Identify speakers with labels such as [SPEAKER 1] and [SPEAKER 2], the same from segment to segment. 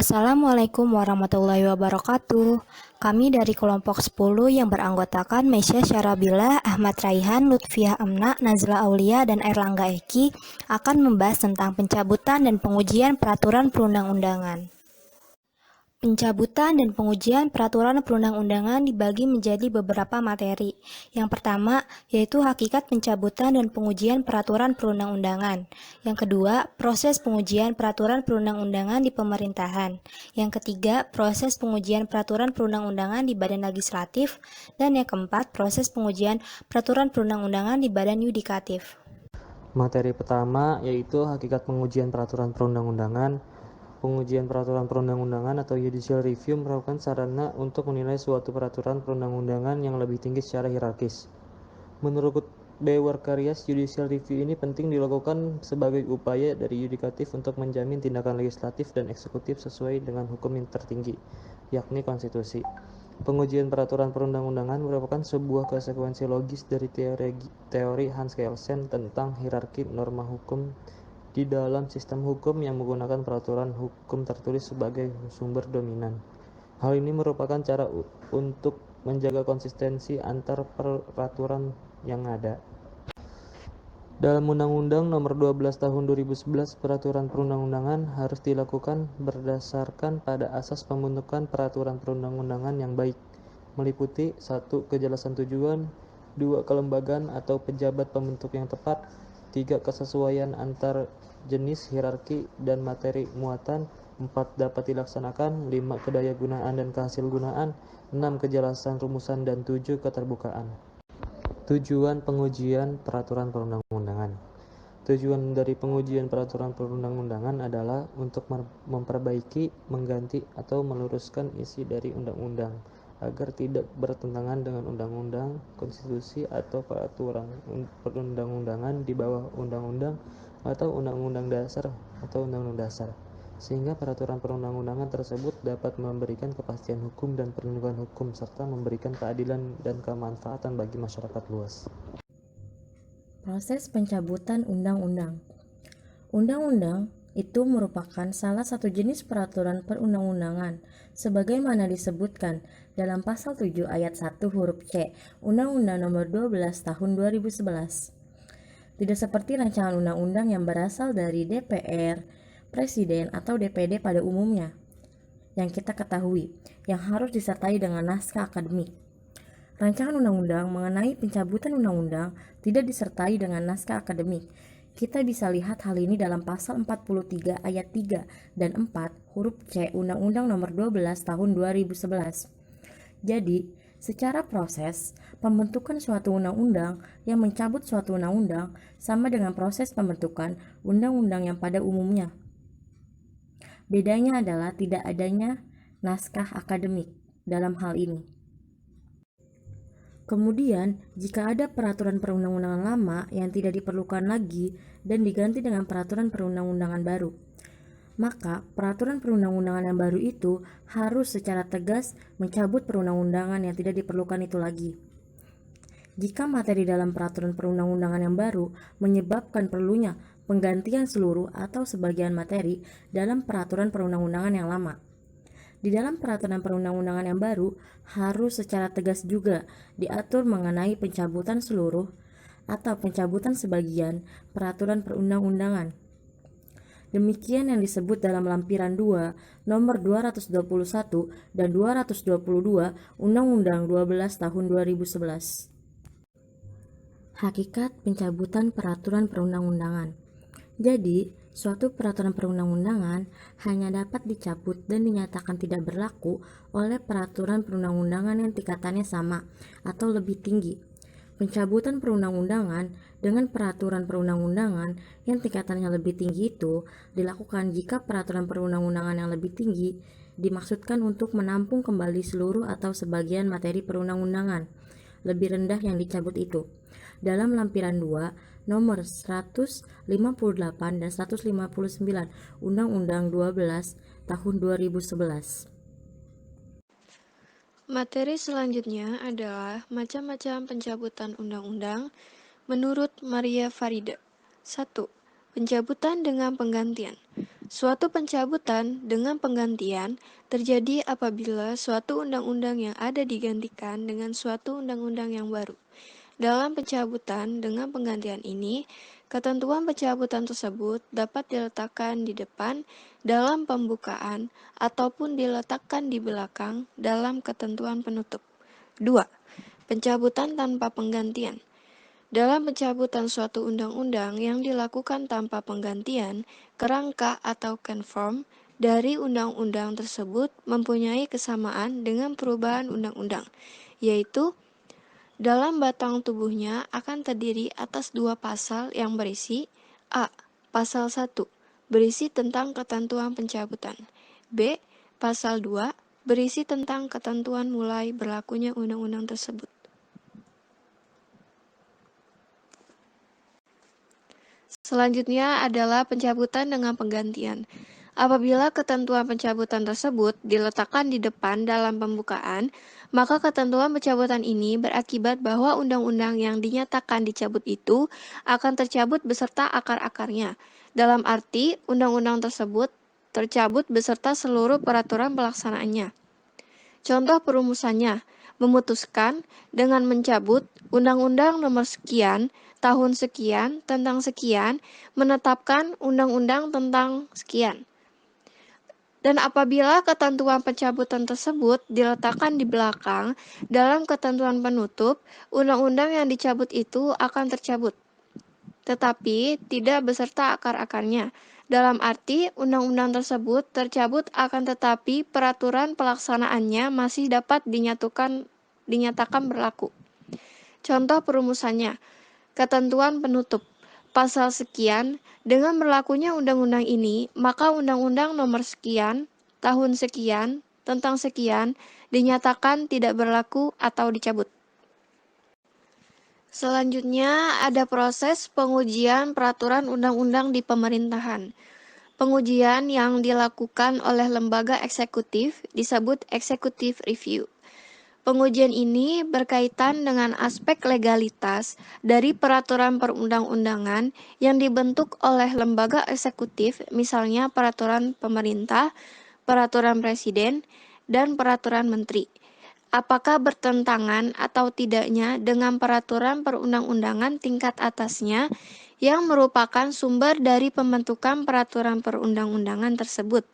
[SPEAKER 1] Assalamualaikum warahmatullahi wabarakatuh. Kami dari kelompok 10 yang beranggotakan Mesya Syarabila, Ahmad Raihan, Lutfiah Amna, Nazla Aulia, dan Erlangga Eki akan membahas tentang pencabutan dan pengujian peraturan perundang-undangan. Pencabutan dan pengujian peraturan perundang-undangan dibagi menjadi beberapa materi. Yang pertama, yaitu hakikat pencabutan dan pengujian peraturan perundang-undangan. Yang kedua, proses pengujian peraturan perundang-undangan di pemerintahan. Yang ketiga, proses pengujian peraturan perundang-undangan di badan legislatif. Dan yang keempat, proses pengujian peraturan perundang-undangan di badan yudikatif.
[SPEAKER 2] Materi pertama yaitu hakikat pengujian peraturan perundang-undangan. Pengujian peraturan perundang-undangan atau judicial review merupakan sarana untuk menilai suatu peraturan perundang-undangan yang lebih tinggi secara hierarkis. Menurut Dewan Karyas, judicial review ini penting dilakukan sebagai upaya dari yudikatif untuk menjamin tindakan legislatif dan eksekutif sesuai dengan hukum yang tertinggi, yakni konstitusi. Pengujian peraturan perundang-undangan merupakan sebuah konsekuensi logis dari teori Hans Kelsen tentang hierarki norma hukum di dalam sistem hukum yang menggunakan peraturan hukum tertulis sebagai sumber dominan. Hal ini merupakan cara untuk menjaga konsistensi antar peraturan yang ada. Dalam Undang-Undang Nomor 12 Tahun 2011, peraturan perundang-undangan harus dilakukan berdasarkan pada asas pembentukan peraturan perundang-undangan yang baik, meliputi 1. Kejelasan tujuan, 2. Kelembagaan atau pejabat pembentuk yang tepat, 3. Kesesuaian antar jenis, hierarki, dan materi muatan, 4. Dapat dilaksanakan, 5. Kedayagunaan dan kehasilgunaan, 6. Kejelasan rumusan, dan 7. Keterbukaan. Tujuan pengujian peraturan perundang-undangan. Tujuan dari pengujian peraturan perundang-undangan adalah untuk memperbaiki, mengganti, atau meluruskan isi dari undang-undang agar tidak bertentangan dengan undang-undang, konstitusi, atau peraturan perundang-undangan di bawah undang-undang atau undang-undang dasar sehingga peraturan perundang-undangan tersebut dapat memberikan kepastian hukum dan perlindungan hukum serta memberikan keadilan dan kemanfaatan bagi masyarakat luas.
[SPEAKER 3] Proses pencabutan undang-undang. Undang-undang itu merupakan salah satu jenis peraturan perundang-undangan sebagaimana disebutkan dalam pasal 7 ayat 1 huruf C Undang-Undang Nomor 12 Tahun 2011. Tidak seperti rancangan undang-undang yang berasal dari DPR, Presiden, atau DPD pada umumnya, yang kita ketahui, yang harus disertai dengan naskah akademik. Rancangan undang-undang mengenai pencabutan undang-undang tidak disertai dengan naskah akademik. Kita bisa lihat hal ini dalam pasal 43 ayat 3 dan 4 huruf C Undang-Undang Nomor 12 Tahun 2011. Jadi, secara proses, pembentukan suatu undang-undang yang mencabut suatu undang-undang sama dengan proses pembentukan undang-undang yang pada umumnya. Bedanya adalah tidak adanya naskah akademik dalam hal ini. Kemudian, jika ada peraturan perundang-undangan lama yang tidak diperlukan lagi dan diganti dengan peraturan perundang-undangan baru, maka peraturan perundang-undangan yang baru itu harus secara tegas mencabut perundang-undangan yang tidak diperlukan itu lagi. Jika materi dalam peraturan perundang-undangan yang baru menyebabkan perlunya penggantian seluruh atau sebagian materi dalam peraturan perundang-undangan yang lama, di dalam peraturan perundang-undangan yang baru harus secara tegas juga diatur mengenai pencabutan seluruh atau pencabutan sebagian peraturan perundang-undangan. Demikian yang disebut dalam lampiran 2 nomor 221 dan 222 Undang-Undang 12 Tahun 2011. Hakikat pencabutan peraturan perundang-undangan. Jadi, suatu peraturan perundang-undangan hanya dapat dicabut dan dinyatakan tidak berlaku oleh peraturan perundang-undangan yang tingkatannya sama atau lebih tinggi. Pencabutan perundang-undangan dengan peraturan perundang-undangan yang tingkatannya lebih tinggi itu dilakukan jika peraturan perundang-undangan yang lebih tinggi dimaksudkan untuk menampung kembali seluruh atau sebagian materi perundang-undangan lebih rendah yang dicabut itu. Dalam lampiran 2 nomor 158 dan 159 Undang-Undang 12 Tahun 2011.
[SPEAKER 4] Materi selanjutnya adalah macam-macam pencabutan undang-undang menurut Maria Farida. 1. Pencabutan dengan penggantian. Suatu pencabutan dengan penggantian terjadi apabila suatu undang-undang yang ada digantikan dengan suatu undang-undang yang baru. Dalam pencabutan dengan penggantian ini, ketentuan pencabutan tersebut dapat diletakkan di depan dalam pembukaan ataupun diletakkan di belakang dalam ketentuan penutup. 2. Pencabutan tanpa penggantian. Dalam pencabutan suatu undang-undang yang dilakukan tanpa penggantian, kerangka atau conform dari undang-undang tersebut mempunyai kesamaan dengan perubahan undang-undang, yaitu dalam batang tubuhnya akan terdiri atas 2 pasal yang berisi A. Pasal 1 berisi tentang ketentuan pencabutan. B. Pasal 2 berisi tentang ketentuan mulai berlakunya undang-undang tersebut. Selanjutnya adalah pencabutan dengan penggantian. Apabila ketentuan pencabutan tersebut diletakkan di depan dalam pembukaan, maka ketentuan pencabutan ini berakibat bahwa undang-undang yang dinyatakan dicabut itu akan tercabut beserta akar-akarnya. Dalam arti, undang-undang tersebut tercabut beserta seluruh peraturan pelaksanaannya. Contoh perumusannya, memutuskan dengan mencabut Undang-Undang Nomor Sekian, Tahun Sekian, tentang sekian, menetapkan Undang-Undang tentang sekian. Dan apabila ketentuan pencabutan tersebut diletakkan di belakang dalam ketentuan penutup, undang-undang yang dicabut itu akan tercabut, tetapi tidak beserta akar-akarnya. Dalam arti, undang-undang tersebut tercabut akan tetapi peraturan pelaksanaannya masih dapat dinyatakan berlaku. Contoh perumusannya, ketentuan penutup. Pasal sekian, dengan berlakunya undang-undang ini, maka Undang-Undang Nomor Sekian, Tahun Sekian, tentang sekian, dinyatakan tidak berlaku atau dicabut. Selanjutnya ada proses pengujian peraturan undang-undang di pemerintahan. Pengujian yang dilakukan oleh lembaga eksekutif disebut executive review. Pengujian ini berkaitan dengan aspek legalitas dari peraturan perundang-undangan yang dibentuk oleh lembaga eksekutif, misalnya peraturan pemerintah, peraturan presiden, dan peraturan menteri. Apakah bertentangan atau tidaknya dengan peraturan perundang-undangan tingkat atasnya yang merupakan sumber dari pembentukan peraturan perundang-undangan tersebut.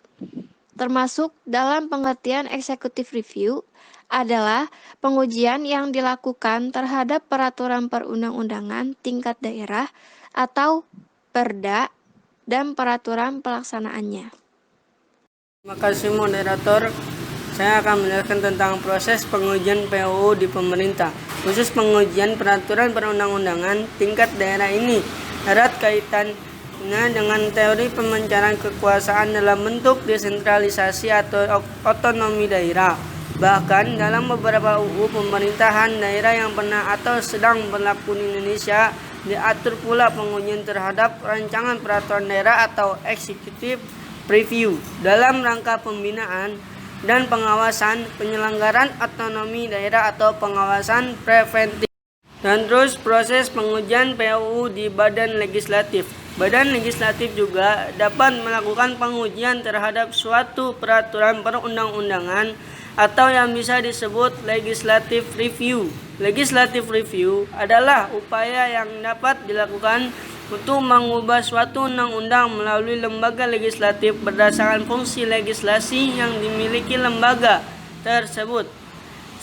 [SPEAKER 4] Termasuk dalam pengertian executive review adalah pengujian yang dilakukan terhadap peraturan perundang-undangan tingkat daerah atau Perda dan peraturan pelaksanaannya.
[SPEAKER 5] Terima kasih moderator. Saya akan menjelaskan tentang proses pengujian PUU di pemerintah. Khusus pengujian peraturan perundang-undangan tingkat daerah ini erat kaitannya dengan teori pemencaran kekuasaan dalam bentuk desentralisasi atau otonomi daerah. Bahkan dalam beberapa UU pemerintahan daerah yang pernah atau sedang berlaku di Indonesia, diatur pula pengujian terhadap rancangan peraturan daerah atau executive review dalam rangka pembinaan dan pengawasan penyelenggaraan otonomi daerah atau pengawasan preventif. Dan terus proses pengujian PUU di Badan Legislatif. Badan Legislatif juga dapat melakukan pengujian terhadap suatu peraturan perundang-undangan atau yang bisa disebut legislative review. Legislative review adalah upaya yang dapat dilakukan untuk mengubah suatu undang-undang melalui lembaga legislatif berdasarkan fungsi legislasi yang dimiliki lembaga tersebut.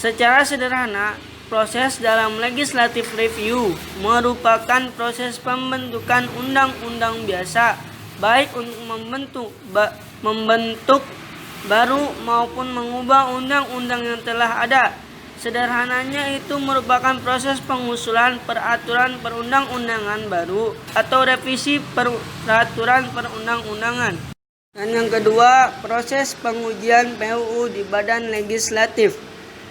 [SPEAKER 5] Secara sederhana, proses dalam legislative review merupakan proses pembentukan undang-undang biasa, baik untuk membentuk baru maupun mengubah undang-undang yang telah ada. Sederhananya itu merupakan proses pengusulan peraturan perundang-undangan baru atau revisi peraturan perundang-undangan. Dan yang kedua, proses pengujian PUU di Badan Legislatif.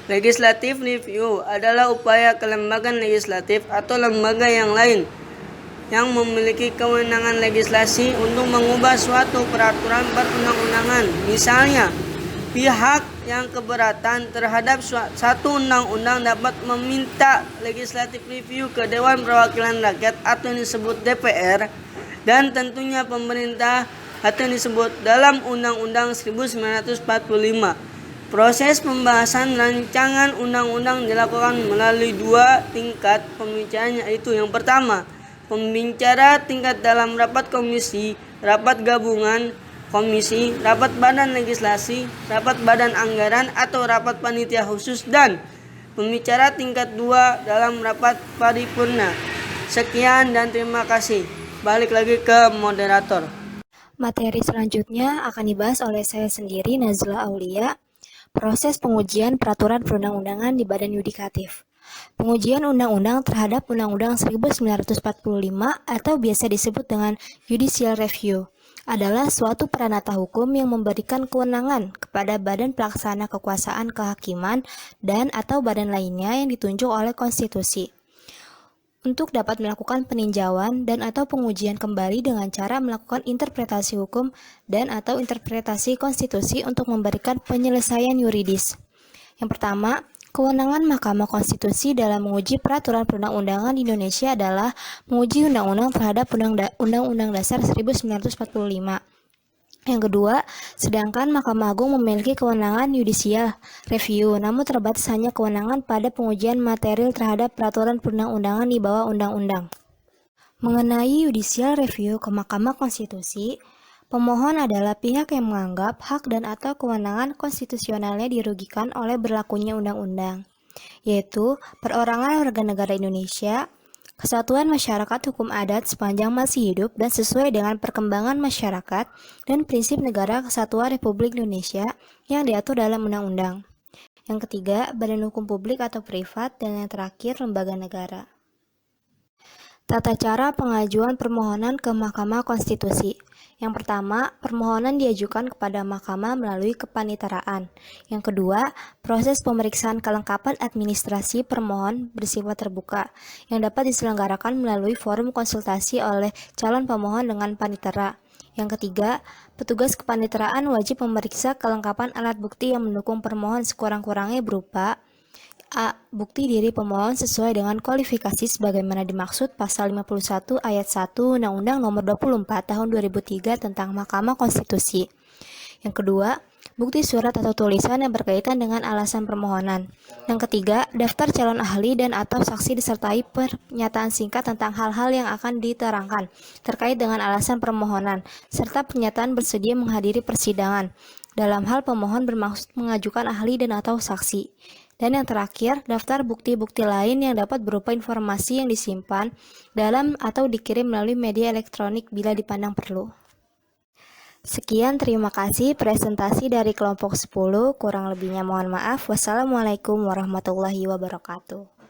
[SPEAKER 5] Legislative review adalah upaya kelembagaan legislatif atau lembaga yang lain yang memiliki kewenangan legislasi untuk mengubah suatu peraturan perundang-undangan. Misalnya, pihak yang keberatan terhadap satu undang-undang dapat meminta legislative review ke Dewan Perwakilan Rakyat atau yang disebut DPR, dan tentunya pemerintah atau yang disebut dalam Undang-Undang 1945. Proses pembahasan rancangan undang-undang dilakukan melalui 2 tingkat pembicaraan, yaitu yang pertama, pembicara tingkat dalam rapat komisi, rapat gabungan komisi, rapat badan legislasi, rapat badan anggaran atau rapat panitia khusus, dan pembicara tingkat 2 dalam rapat paripurna. Sekian dan terima kasih. Balik lagi ke moderator.
[SPEAKER 1] Materi selanjutnya akan dibahas oleh saya sendiri, Nazla Aulia. Proses pengujian peraturan perundang-undangan di Badan Yudikatif. Pengujian undang-undang terhadap Undang-Undang 1945 atau biasa disebut dengan Judicial Review adalah suatu peranata hukum yang memberikan kewenangan kepada badan pelaksana kekuasaan kehakiman dan atau badan lainnya yang ditunjuk oleh konstitusi untuk dapat melakukan peninjauan dan atau pengujian kembali dengan cara melakukan interpretasi hukum dan atau interpretasi konstitusi untuk memberikan penyelesaian yuridis. Yang pertama, kewenangan Mahkamah Konstitusi dalam menguji peraturan perundang-undangan di Indonesia adalah menguji undang-undang terhadap Undang-Undang Dasar 1945. Yang kedua, sedangkan Mahkamah Agung memiliki kewenangan judicial review, namun terbatas hanya kewenangan pada pengujian material terhadap peraturan perundang-undangan di bawah undang-undang. Mengenai judicial review ke Mahkamah Konstitusi, pemohon adalah pihak yang menganggap hak dan atau kewenangan konstitusionalnya dirugikan oleh berlakunya undang-undang, yaitu perorangan warga negara Indonesia, kesatuan masyarakat hukum adat sepanjang masih hidup dan sesuai dengan perkembangan masyarakat dan prinsip negara kesatuan Republik Indonesia yang diatur dalam undang-undang. Yang ketiga, badan hukum publik atau privat, dan yang terakhir, lembaga negara. Tata cara pengajuan permohonan ke Mahkamah Konstitusi. Yang pertama, permohonan diajukan kepada Mahkamah melalui kepaniteraan. Yang kedua, proses pemeriksaan kelengkapan administrasi permohon bersifat terbuka, yang dapat diselenggarakan melalui forum konsultasi oleh calon pemohon dengan panitera. Yang ketiga, petugas kepaniteraan wajib memeriksa kelengkapan alat bukti yang mendukung permohon sekurang-kurangnya berupa A. Bukti diri pemohon sesuai dengan kualifikasi sebagaimana dimaksud pasal 51 ayat 1 Undang-Undang Nomor 24 Tahun 2003 tentang Mahkamah Konstitusi. Yang kedua, bukti surat atau tulisan yang berkaitan dengan alasan permohonan. Yang ketiga, daftar calon ahli dan atau saksi disertai pernyataan singkat tentang hal-hal yang akan diterangkan terkait dengan alasan permohonan, serta pernyataan bersedia menghadiri persidangan dalam hal pemohon bermaksud mengajukan ahli dan atau saksi. Dan yang terakhir, daftar bukti-bukti lain yang dapat berupa informasi yang disimpan dalam atau dikirim melalui media elektronik bila dipandang perlu. Sekian, terima kasih presentasi dari kelompok 10, kurang lebihnya mohon maaf. Wassalamualaikum warahmatullahi wabarakatuh.